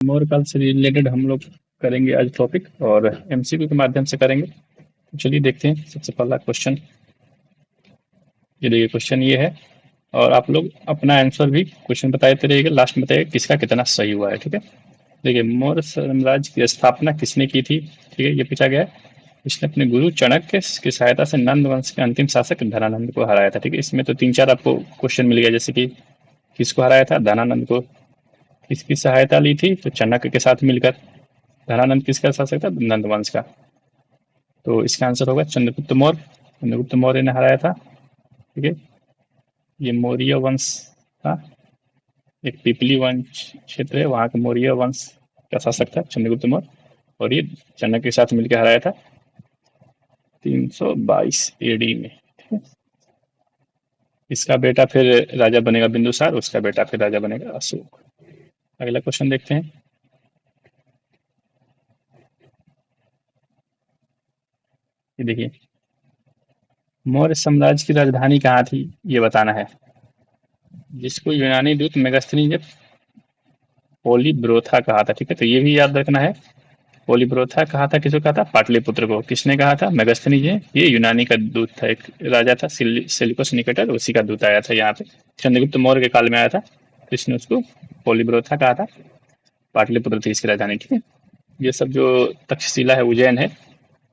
मोरकाल से रिलेटेड हम लोग करेंगे आज टॉपिक, और एमसीक्यू के माध्यम से करेंगे। तो चलिए देखते हैं। सबसे पहला क्वेश्चन, ये देखिए क्वेश्चन ये है, और आप लोग अपना आंसर भी क्वेश्चन बताते रहिएगा, लास्ट में बताइएगा किसका कितना सही हुआ है। ठीक है, देखिए मौर्य साम्राज्य की स्थापना किसने की थी। ठीक है, ये पूछा गया है। इसने अपने गुरु चाणक्य की सहायता से नंद वंश के अंतिम शासक धनानंद को हराया था। ठीक है, इसमें तो तीन चार आपको क्वेश्चन मिल गया, जैसे कि किसको हराया था, धनानंद को। किसकी सहायता ली थी, तो चाणक्य के साथ मिलकर। धनानंद किसका शासक था, नंद वंश का। तो इसका आंसर होगा चंद्रगुप्त मौर्य। चंद्रगुप्त मौर्य ने हराया था। ठीक है, ये मौर्य वंश था, एक पिपली वंश क्षेत्र है, वहाँ का मौर्य वंश का शासक था चंद्रगुप्त मौर्य, और ये चाणक्य के साथ मिलकर हराया था 322 एडी में। ठीक है, इसका बेटा फिर राजा बनेगा बिंदुसार, उसका बेटा फिर राजा बनेगा अशोक। अगला क्वेश्चन देखते हैं। ये देखिए, मौर्य साम्राज्य की राजधानी कहाँ थी, ये बताना है। जिसको यूनानी दूत मेगास्थनीज ने पोलीब्रोथा कहा था। ठीक है, तो ये भी याद रखना है। पोलीब्रोथा कहा था, किसको कहा था, पाटलिपुत्र को। किसने कहा था, मेगास्थनीज ने। ये यूनानी का दूत था, एक राजा था सेल्यूकस निकेटर, उसी का दूत आया था यहाँ पे। चंद्रगुप्त मौर्य के काल में आया था, तो इसने उसको पोलीब्रोथा कहा था। पाटलिपुत्र थी इसकी राजधानी। ठीक है, ये सब जो तक्षशिला है, उज्जैन है,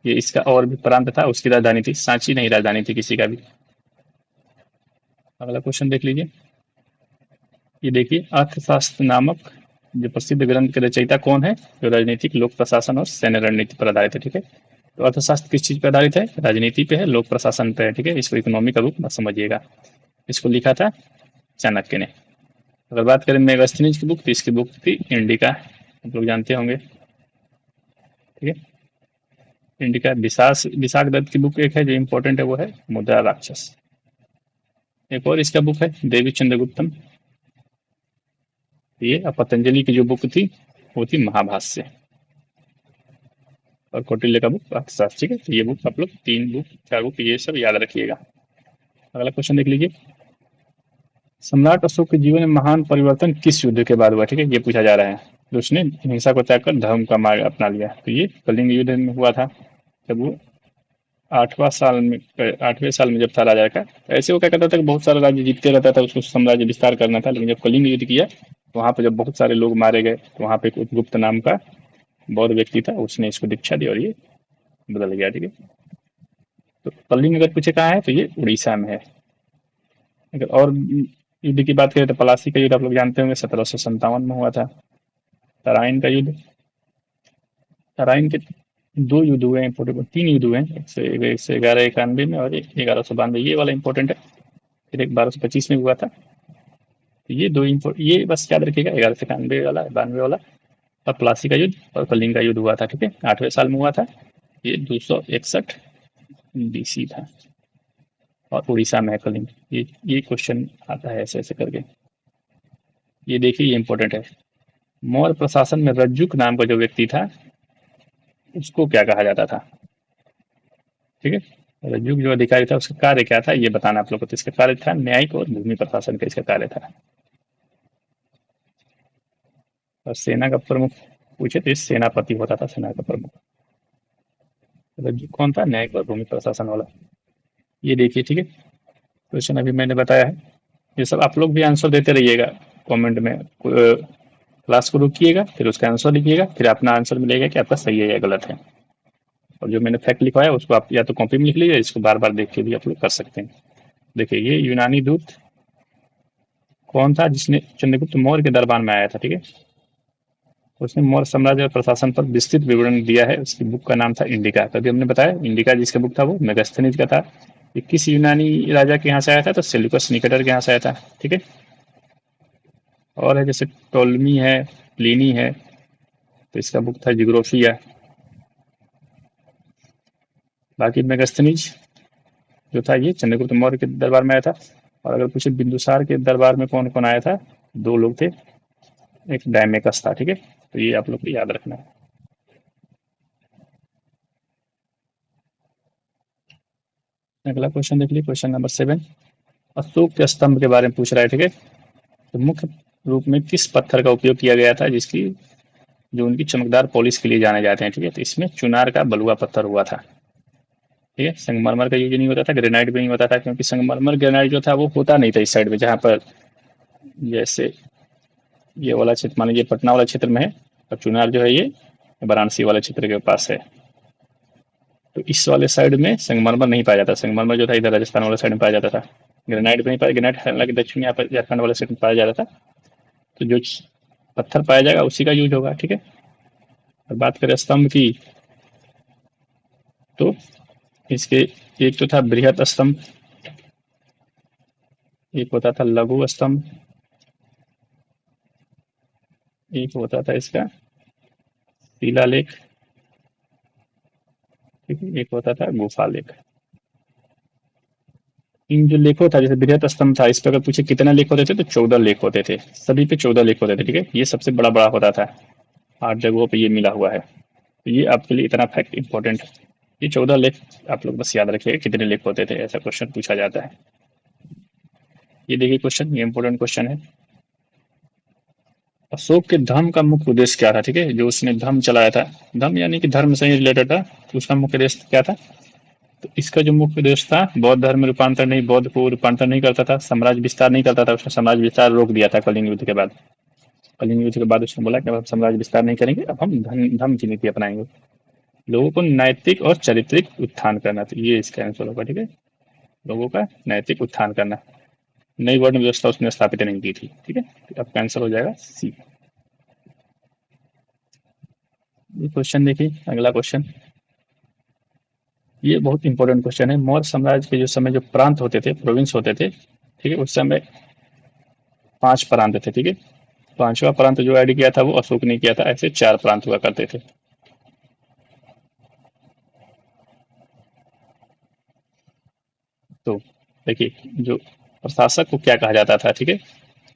ये इसका और भी प्रांत था, उसकी राजधानी थी। सांची नहीं राजधानी थी किसी का भी। अगला क्वेश्चन देख लीजिए। ये देखिए, अर्थशास्त्र नामक जो प्रसिद्ध ग्रंथ के रचयिता कौन है, जो राजनीतिक, लोक प्रशासन और सैन्य रणनीति पर आधारित है। ठीक है, तो अर्थशास्त्र किस चीज पर आधारित है, राजनीति पे है, लोक प्रशासन पे है। ठीक है, इसको इकोनॉमी का रूप मत समझिएगा। इसको लिखा था चाणक्य ने। अगर बात करें मेगास्थनीज की बुक, तो इसकी बुक थी इंडिका, आप लोग जानते होंगे। ठीक है, इंडिका। विशाख दत्त की बुक एक है जो इम्पोर्टेंट है, वो है मुद्रा राक्षस। एक और इसका बुक है देवी चंद्रगुप्तम, ये। और पतंजलि की जो बुक थी वो थी महाभाष्य, और कौटिल्य का बुक अर्थशास्त्र। ठीक है, तो ये बुक आप लोग, तीन बुक, चार बुक, ये सब याद रखिएगा। अगला क्वेश्चन देख लीजिए। सम्राट अशोक के जीवन में महान परिवर्तन किस युद्ध के बाद हुआ। ठीक है, ये पूछा जा रहा है। तो उसने हिंसा को त्याग कर धर्म का मार्ग अपना लिया, तो ये कलिंग युद्ध में हुआ था, जब वो 8वें साल में जब था राजा का। ऐसे वो क्या करता था कि बहुत सारा राज्य जीतते रहता था, उसको साम्राज्य विस्तार करना था। लेकिन जब कलिंग युद्ध किया, तो वहां पर जब बहुत सारे लोग मारे गए, तो वहां पे एक उपगुप्त नाम का बौद्ध व्यक्ति था, उसने इसको दीक्षा दी और ये बदल गया। ठीक है, तो कलिंग अगर पूछे कहाँ है, तो ये उड़ीसा में है। अगर और युद्ध की बात करें, तो पलासी का युद्ध आप लोग जानते होंगे, 1757 में हुआ था। तराइन का युद्ध, तराइन के दो युद्ध हुए हैं, इंपोर्टेंट तीन युद्ध हुए हैं। एक से 1191 में, और एक 1192। ये वाला इंपॉर्टेंट है। फिर एक 1225 में हुआ था। तो ये दो ये बस याद रखिएगा, 1191 वाला, 92 वाला, और प्लासी का युद्ध और कलिंग का युद्ध हुआ था। ठीक है, 8वें साल में हुआ था। ये 261 बीसी था, और उड़ीसा में है कलिंग। ये क्वेश्चन आता है ऐसे ऐसे करके। ये देखिए, ये इंपॉर्टेंट है। मौर्य प्रशासन में रज्जुक नाम का जो व्यक्ति था, उसको क्या कहा जाता था। ठीक है, रज्जुक जो अधिकारी था, उसका कार्य क्या था, ये बताना आप लोग को। तो इसका कार्य था न्यायिक और भूमि प्रशासन का, इसका कार्य था। और सेना का प्रमुख पूछे तो इस सेनापति होता था, सेना का प्रमुख। रज्जुक कौन था, न्यायिक और भूमि प्रशासन वाला। ये देखिए। ठीक है, क्वेश्चन अभी मैंने बताया है। ये सब आप लोग भी आंसर देते रहिएगा कमेंट में। क्लास को रुकिएगा, फिर उसका आंसर लिखिएगा, फिर अपना आंसर मिलेगा कि आपका सही है या गलत है। और जो मैंने फैक्ट लिखवाया उसको आप या तो कॉपी में लिख लीजिए, इसको बार बार देख के भी आप लोग कर सकते हैं। देखिए, ये यूनानी दूत कौन था, जिसने चंद्रगुप्त मौर्य के दरबार में आया था। ठीक है, उसने मौर्य साम्राज्य और प्रशासन पर विस्तृत विवरण दिया है। उसकी बुक का नाम था इंडिका। तभी हमने बताया, इंडिका जिसका बुक था वो मेगास्थनीज का था। ये किस यूनानी राजा के यहाँ से आया था, तो सेल्यूकस निकेटर के यहाँ से आया था। ठीक है, और है जैसे टोलमी है, प्लिनी है, तो इसका बुक था जिग्रोफिया। बाकी मेगास्थनीज जो था, ये चंद्रगुप्त मौर्य के दरबार में आया था। और अगर पूछे बिंदुसार के दरबार में कौन कौन आया था, दो लोग थे, एक डायमेकस था। ठीक है, तो ये आप लोग को याद रखना है। अगला क्वेश्चन देख लीजिए, क्वेश्चन नंबर 7। अशोक के स्तंभ के बारे में पूछ रहा है। ठीक है, तो मुख्य रूप में किस पत्थर का उपयोग किया गया था, जिसकी जो उनकी चमकदार पॉलिश के लिए जाने जाते हैं। ठीक है, तो इसमें चुनार का बलुआ पत्थर हुआ था। ठीक है, संगमरमर का यूज नहीं होता था, ग्रेनाइट भी नहीं होता था, क्योंकि संगमरमर ग्रेनाइट जो था वो होता नहीं था इस साइड में, जहाँ पर जैसे ये वाला क्षेत्र मान लीजिए पटना वाला क्षेत्र में है, और चुनार जो है ये वाराणसी वाले क्षेत्र के पास है। तो इस वाले साइड में संगमरमर नहीं पाया जाता। संगमरमर जो था इधर राजस्थान वाले साइड में पाया जाता था। ग्रेनाइट भी नहीं पाया, ग्रेनाइट हालांकि दक्षिण यहाँ पर झारखंड वाले साइड में पाया जाता था। तो जो पत्थर पाया जाएगा उसी का यूज होगा। ठीक है, और बात करें स्तंभ की, तो इसके एक तो था बृहत स्तंभ, एक होता था लघु स्तंभ, एक होता था इसका शिलालेख, ठीक है, एक होता था गुफा लेख। इन जो लेख था, जैसे बृहत स्तंभ था, इस पर अगर पूछे कितने लेख होते थे तो 14 लेख होते थे, सभी पे 14 लेख होते थे। ठीक है, ये सबसे बड़ा बड़ा होता था, 8 जगहों पे ये मिला हुआ है। तो ये आपके लिए इतना फैक्ट इंपॉर्टेंट है। ये 14 लेख आप लोग बस याद रखिएगा कितने लेख होते थे, ऐसा क्वेश्चन पूछा जाता है। ये देखिए क्वेश्चन, ये इंपॉर्टेंट क्वेश्चन है। अशोक के धर्म का मुख्य उद्देश्य क्या था? ठीक है, जो उसने धर्म चलाया था, धर्म यानी कि धर्म से ही रिलेटेड था, तो उसका मुख्य उद्देश्य क्या था? तो इसका जो मुख्य उद्देश्य था, बौद्ध धर्म में रूपांतर नहीं, बौद्ध को रूपांतर नहीं करता था, साम्राज्य विस्तार नहीं करता था। उसने साम्राज्य विस्तार रोक दिया था कलिंग युद्ध के बाद। कलिंग युद्ध के बाद उसने बोला कि अब हम साम्राज्य विस्तार नहीं करेंगे, अब हम धर्म की नीति अपनाएंगे। लोगों को नैतिक और चारित्रिक उत्थान करना, तो ये इसका आंसर होगा। ठीक है, लोगों का नैतिक उत्थान करना। नई वर्ण व्यवस्था उसने स्थापित नहीं की थी। ठीक है, तो आपका आंसर हो जाएगा सी। ये क्वेश्चन देखिए, अगला क्वेश्चन, ये बहुत इंपॉर्टेंट क्वेश्चन है। मौर्य साम्राज्य के जो समय जो प्रांत होते थे, प्रोविंस होते थे, ठीक है, उस समय 5 प्रांत थे। ठीक है, 5वां प्रांत जो ऐड किया था वो अशोक ने किया था, ऐसे 4 प्रांत हुआ करते थे। तो देखिए, जो प्रशासक को क्या कहा जाता था? ठीक है,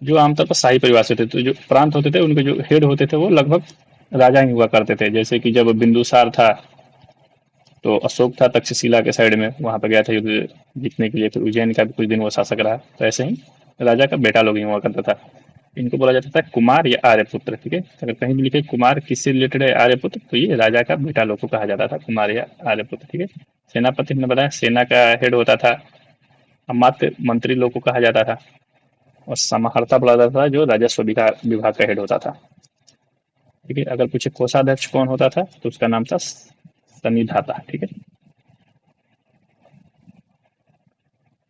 जो आमतौर पर शाही परिवार से थे, तो जो प्रांत होते थे उनके जो हेड होते थे वो लगभग राजा ही हुआ करते थे। जैसे कि जब बिंदुसार था तो अशोक था तक्षशिला के साइड में, वहां पर गया था युद्ध जीतने के लिए, फिर उज्जैन का भी कुछ दिन वो शासक रहा। तो ऐसे ही राजा का बेटा लोग ही हुआ करता था। इनको बोला जाता था कुमार या आर्यपुत्र। ठीक है, अगर कहीं भी लिखे कुमार किससे रिलेटेड है आर्यपुत्र, तो ये राजा का बेटा लोग को कहा जाता था कुमार या आर्यपुत्र। ठीक है, सेनापति हमने बताया सेना का हेड होता था, अमात्य मंत्री लोग को कहा जाता था, और समाहर्ता बोला जाता था जो राजस्व विभाग विभाग का हेड होता था। ठीक है, अगर पूछे कोषाध्यक्ष कौन होता था तो उसका नाम था सन्निधाता। ठीक है,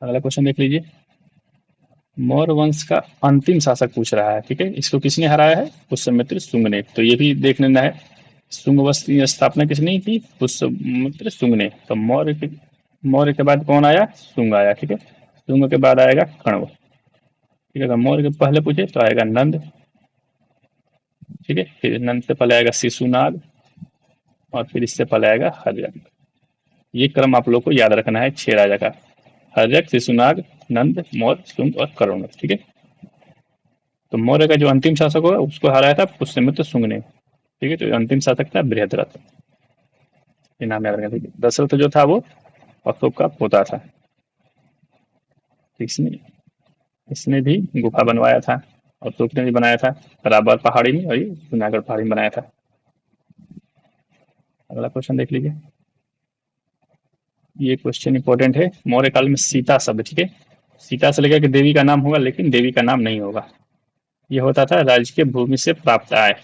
अगला क्वेश्चन देख लीजिए, मौर्य वंश का अंतिम शासक पूछ रहा है। ठीक है, इसको किसने हराया है? पुष्यमित्र शुंग ने। तो ये भी देख लेना है, शुंग वंश की स्थापना किसने की? पुष्यमित्र शुंग ने। तो मौर्य के बाद कौन आया? शुंग आया। ठीक है, शुंग के बाद आएगा कण्व। ठीक है, अगर मौर्य के पहले पूछे तो आएगा नंद। ठीक है, फिर नंद से पहले आएगा शिशुनाग, और फिर इससे पहले आएगा हर्यक। ये क्रम आप लोग को याद रखना है 6 राजा का, हर्यक, शिशुनाग, नंद, मौर्य, शुंग और कर्ण। ठीक है, तो मौर्य का जो अंतिम शासक होगा उसको हराया था पुष्यमित्र शुंग ने। ठीक है, तो अंतिम शासक था बृहद्रथ, ये नाम याद रखना। ठीक है, दशरथ जो था वो अशोक का पोता था। इसने इसने भी गुफा बनवाया था, अशोक ने भी बनाया था बराबर पहाड़ी में, और ये जूनागढ़ पहाड़ी में बनाया था। अगला क्वेश्चन देख लीजिए, ये क्वेश्चन इंपॉर्टेंट है। मौर्य काल में सीता शब्द, ठीक है, सीता से लेकर के देवी का नाम होगा, लेकिन देवी का नाम नहीं होगा। ये होता था राजकीय भूमि से प्राप्त आय,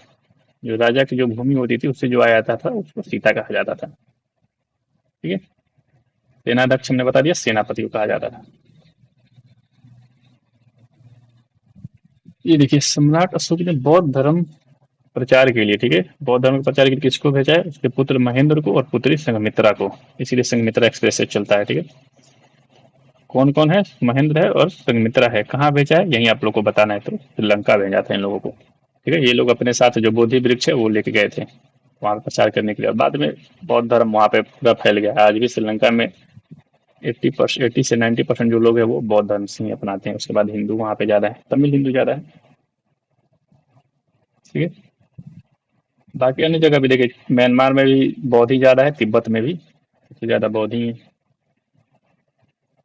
जो राजा की जो भूमि होती थी उससे जो आय आता था उसको सीता कहा जाता था। ठीक है, सेनाध्यक्ष हमने बता दिया, सेनापति को कहा जाता था। ये देखिए, सम्राट अशोक ने बौद्ध धर्म प्रचार के लिए, ठीक है, बौद्ध धर्म के प्रचार के लिए किसको भेजा है? उसके पुत्र महेंद्र को और पुत्री संघमित्रा को। इसीलिए संघमित्रा एक्सप्रेस से चलता है। ठीक है, कौन कौन है? महेंद्र है और संघमित्रा है। कहाँ भेजा है यही आप लोग को बताना है, तो श्रीलंका भेजा था इन लोगों को। ठीक है, ये लोग अपने साथ जो बोधि वृक्ष है वो लेके गए थे वहां पर प्रचार करने के लिए, और बाद में बौद्ध धर्म वहां पे पूरा फैल गया। आज भी श्रीलंका में 80 से 90% जो लोग हैं वो बौद्ध धर्म से ही अपनाते हैं। उसके बाद हिंदू वहाँ पे ज्यादा है, तमिल हिंदू ज्यादा है। ठीक है, बाकी अन्य जगह भी देखिए, म्यांमार में भी बौद्ध ही ज्यादा है, तिब्बत में भी सबसे ज्यादा बौद्ध ही है,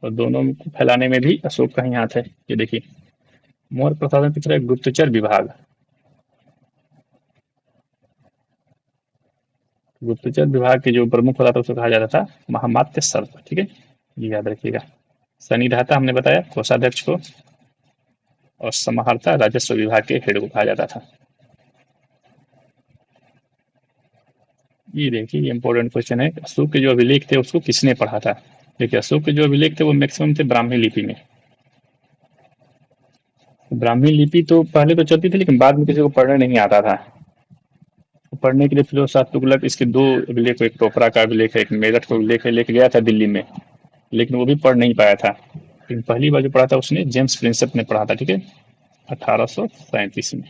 और दोनों को फैलाने में भी अशोक का ही हाथ है। ये देखिए, मौर्य प्रशासन की तरह गुप्तचर विभाग, गुप्तचर विभाग के जो प्रमुख होता था उसको कहा जाता था महामात्य सर्प, ठीक है, ये याद रखिएगा। सनिधाता हमने बताया कोषाध्यक्ष को, और समाहर्ता राजस्व विभाग के हेड को कहा जाता था। ये देखिए ये इंपॉर्टेंट क्वेश्चन है, अशोक के जो अभिलेख थे उसको किसने पढ़ा था। देखिए अशोक के जो अभिलेख थे वो मैक्सिमम थे ब्राह्मी लिपि में। ब्राह्मी लिपि तो पहले तो चलती थी लेकिन बाद में किसी को पढ़ने नहीं आता था। तो पढ़ने के लिए फिरोज शाह तुगलक इसके दो अभिलेख, एक टोपरा का अभिलेख है, एक मेरठ का अभिलेख है, लेके गया था दिल्ली में, लेकिन वो भी पढ़ नहीं पाया था। लेकिन पहली बार जो पढ़ा था उसने जेम्स प्रिंसेप ने पढ़ा था, ठीक है, 1837 में।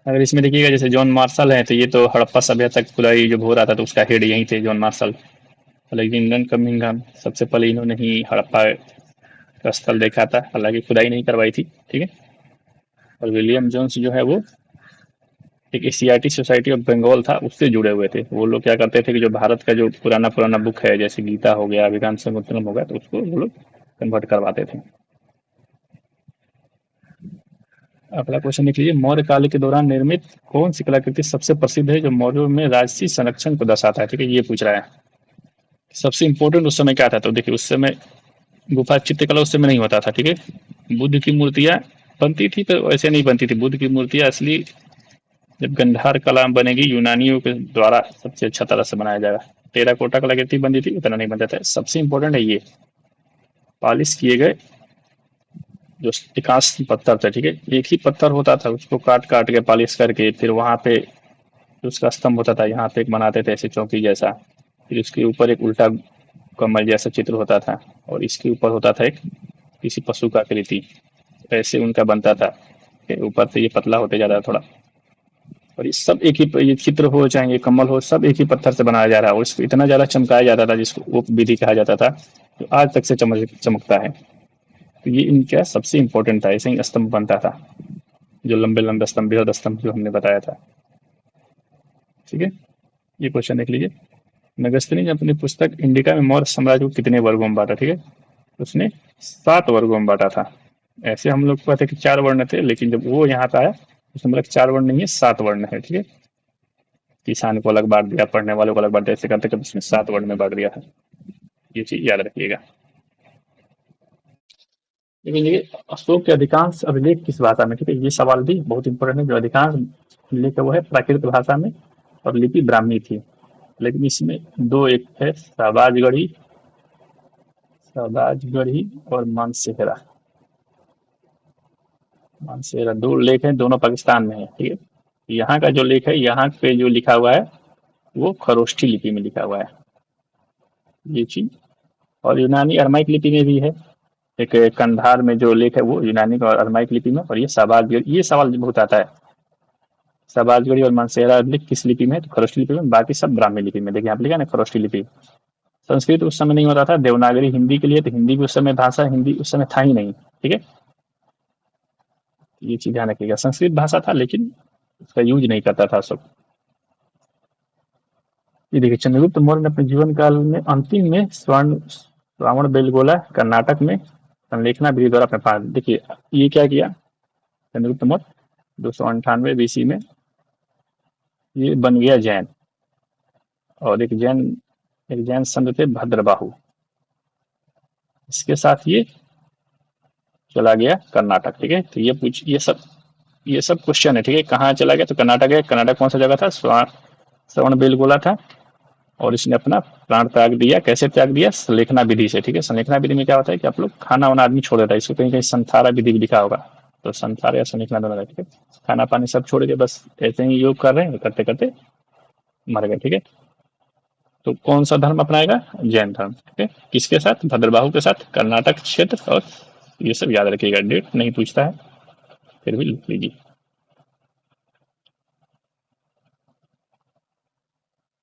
अगर इसमें देखिएगा जैसे जॉन मार्शल है तो ये तो हड़प्पा सभ्यता तक पूरा ये जो हो रहा था तो उसका हेड यही थे जॉन मार्शल। लेकिन कमिंघम सबसे पहले इन्होंने ही हड़प्पा का स्थल देखा था, हालांकि खुदाई नहीं करवाई थी, ठीक है। और विलियम जोन्स जो है वो एक एशियाटिक सोसाइटी ऑफ बंगाल था उससे जुड़े हुए थे। वो लोग क्या करते थे कि जो भारत का जो पुराना पुराना बुक है जैसे गीता हो गया, वेदांत संगोत्तरम हो गया, तो उसको वो लोग कन्वर्ट करवाते थे। अगला क्वेश्चन लिख लीजिए, मौर्य काल के दौरान निर्मित कौन सी कलाकृति सबसे प्रसिद्ध है जो मौर्यों में राजसी संरक्षण को दर्शाता है, ठीक है, ये पूछ रहा है। सबसे इंपॉर्टेंट उस समय क्या था, तो देखिए उस समय गुफा चित्रकला उस समय नहीं होता था, ठीक है। बुद्ध की मूर्तियां बनती थी पर वैसे नहीं बनती थी। बुद्ध की मूर्तियां असली जब गंधार कला बनेगी यूनानियों के द्वारा सबसे अच्छा तरह से बनाया जाएगा। टेराकोटा कलाकृति बनती थी उतना नहीं बनता था। सबसे इंपॉर्टेंट है ये पॉलिश किए गए जो टिकास पत्थर थे, ठीक है, एक ही पत्थर होता था उसको काट काट के पॉलिश करके फिर वहां पे उसका स्तंभ होता था, यहाँ पे एक बनाते थे ऐसे चौकी जैसा, फिर उसके ऊपर एक उल्टा कमल जैसा चित्र होता था और इसके ऊपर होता था एक किसी पशु का आकृति, ऐसे उनका बनता था। ऊपर से ये पतला होते जाता था थोड़ा, और ये सब एक ही ये चित्र हो चाहे ये कमल हो सब एक ही पत्थर से बनाया जा रहा है और इसको इतना ज्यादा चमकाया जाता था जिसको उप विधि कहा जाता था, जो आज तक से चमकता है। तो ये इनका सबसे इंपॉर्टेंट था, ऐसे ही स्तंभ बनता था, जो लंबे लंबे स्तंभ बृहद स्तंभ जो हमने बताया था, ठीक है। ये क्वेश्चन देख लीजिए, मेगस्थनी ने अपनी पुस्तक इंडिका में मौर्य साम्राज्य को कितने वर्गों में बांटा, ठीक है, उसने 7 वर्गों में बांटा था। ऐसे हम लोग को पता है कि 4 वर्ण थे, लेकिन जब वो यहाँ पे आया उसमें मतलब 4 वर्ण नहीं है 7 वर्ण है, ठीक है। किसान को अलग बांट दिया, पढ़ने वालों को अलग बांट दिया, ऐसे करते करते उसने 7 वर्ण में बांट दिया था। ये चीज याद रखिएगा। लेकिन ये अशोक के अधिकांश अभिलेख किस भाषा में, ठीक है, ये सवाल भी बहुत इंपॉर्टेंट है। जो अधिकांश अभिलेख है वो है प्राकृत भाषा में और लिपि ब्राह्मी थी। लेकिन इसमें दो एक है शहबाजगढ़ी और मानसेहरा। मानसेहरा दो लेख हैं, दोनों पाकिस्तान में है, ठीक है। यहाँ का जो लेख है यहाँ पे जो लिखा हुआ है वो खरोष्ठी लिपि में लिखा हुआ है, ये चीज। और यूनानी अरमाइक लिपि में भी है, एक कंधार में जो लेख है वो यूनानी और अरमाइक लिपि में, और ये शहबाजगढ़ी, ये सवाल बहुत आता है, शहबाजगढ़ी और मानसेहरा लिख किस लिपि में है, तो खरोष्ठी लिपि में, बाकी सब ब्राह्मी लिपि में। देखिए यहाँ पे लिखा है ना खरोष्ठी लिपि। संस्कृत उस समय नहीं होता था, देवनागरी हिंदी के लिए, तो हिंदी भी उस समय भाषा हिंदी उस समय था ही नहीं, ठीक है। ये चीज ध्यान रखिएगा, संस्कृत भाषा था लेकिन उसका यूज नहीं करता था सब। ये देखिए चंद्रगुप्त मौर्य ने अपने जीवन काल में अंतिम में स्वर्ण श्रावण बेलगोला कर्नाटक में संलेखना विधि द्वारा अपने पास, देखिए ये क्या किया चंद्रगुप्त मौर्य 298 BC में ये बन गया जैन। और एक जैन संत थे भद्रबाहु, इसके साथ ये चला गया कर्नाटक, ठीक है। तो ये सब क्वेश्चन है, ठीक है, कहाँ चला गया, तो कर्नाटक है। कर्नाटक कौन सा जगह था, श्रवण बेलगोला था। और इसने अपना प्राण त्याग दिया, कैसे त्याग दिया, संलेखना विधि से, ठीक है। संलेखना विधि में क्या होता है कि आप लोग खाना वाना आदमी छोड़ देता है, इसको कहीं कहीं संथारा विधि भी लिखा होगा, तो संथारा या संलेखना दोनों है, ठीक है। खाना पानी सब छोड़ के बस ऐसे ही योग कर रहे हैं, करते करते मर गए, ठीक है। तो कौन सा धर्म अपनाएगा, जैन धर्म, ठीक है। किसके साथ, भद्रबाहु के साथ, कर्नाटक क्षेत्र। और ये सब याद रखिएगा, डेट नहीं पूछता है फिर भी लिख लीजिए।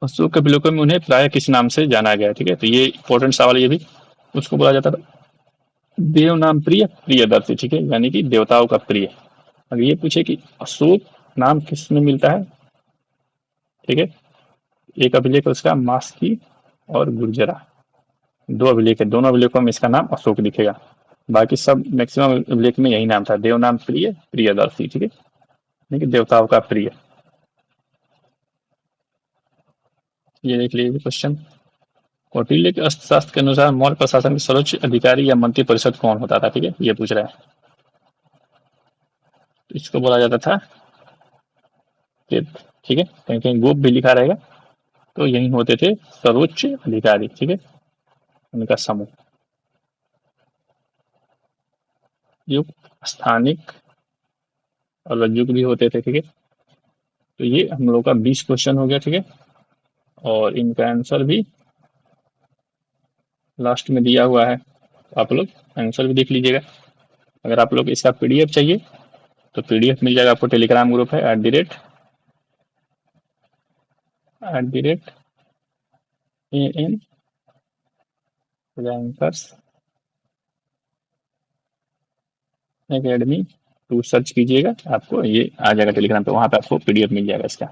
अशोक के विलोपन में उन्हें प्राय किस नाम से जाना गया, ठीक है, तो ये इंपॉर्टेंट सवाल ये भी। उसको बोला जाता था देव नाम प्रिय प्रियदर्शी, ठीक है, यानी कि देवताओं का प्रिय। अगर ये पूछे कि अशोक नाम किस में मिलता है, ठीक है, एक अभिलेख है उसका मास्की और गुर्जरा, दो अभिलेख है, दोनों अभिलेखों में इसका नाम अशोक दिखेगा। बाकी सब मैक्सिमम अभिलेख में यही नाम था, देव नाम प्रिय प्रियदर्शी, ठीक है, यानी कि देवताओं का प्रिय। ये देख लीजिए क्वेश्चन। कौटिल्य के अर्थशास्त्र के अनुसार मौर्य प्रशासन के सर्वोच्च अधिकारी या मंत्री परिषद कौन होता था, ठीक है, ये पूछ रहा है। तो इसको बोला जाता था तीर्थ, ठीक है, कहीं कहीं गोप भी लिखा रहेगा। तो यही होते थे सर्वोच्च अधिकारी, ठीक है, उनका समूह। युक्त, स्थानिक और रज्जुक भी होते थे, ठीक है। तो ये हम लोग का 20 क्वेश्चन हो गया, ठीक है। और इनका आंसर भी लास्ट में दिया हुआ है, तो आप लोग आंसर भी देख लीजिएगा। अगर आप लोग इसका पीडीएफ चाहिए तो पीडीएफ मिल जाएगा आपको, टेलीग्राम ग्रुप है @AN रैंकर्स एकेडमी, तो सर्च कीजिएगा, आपको ये आ जाएगा टेलीग्राम पे, वहाँ पे आपको पीडीएफ मिल जाएगा इसका।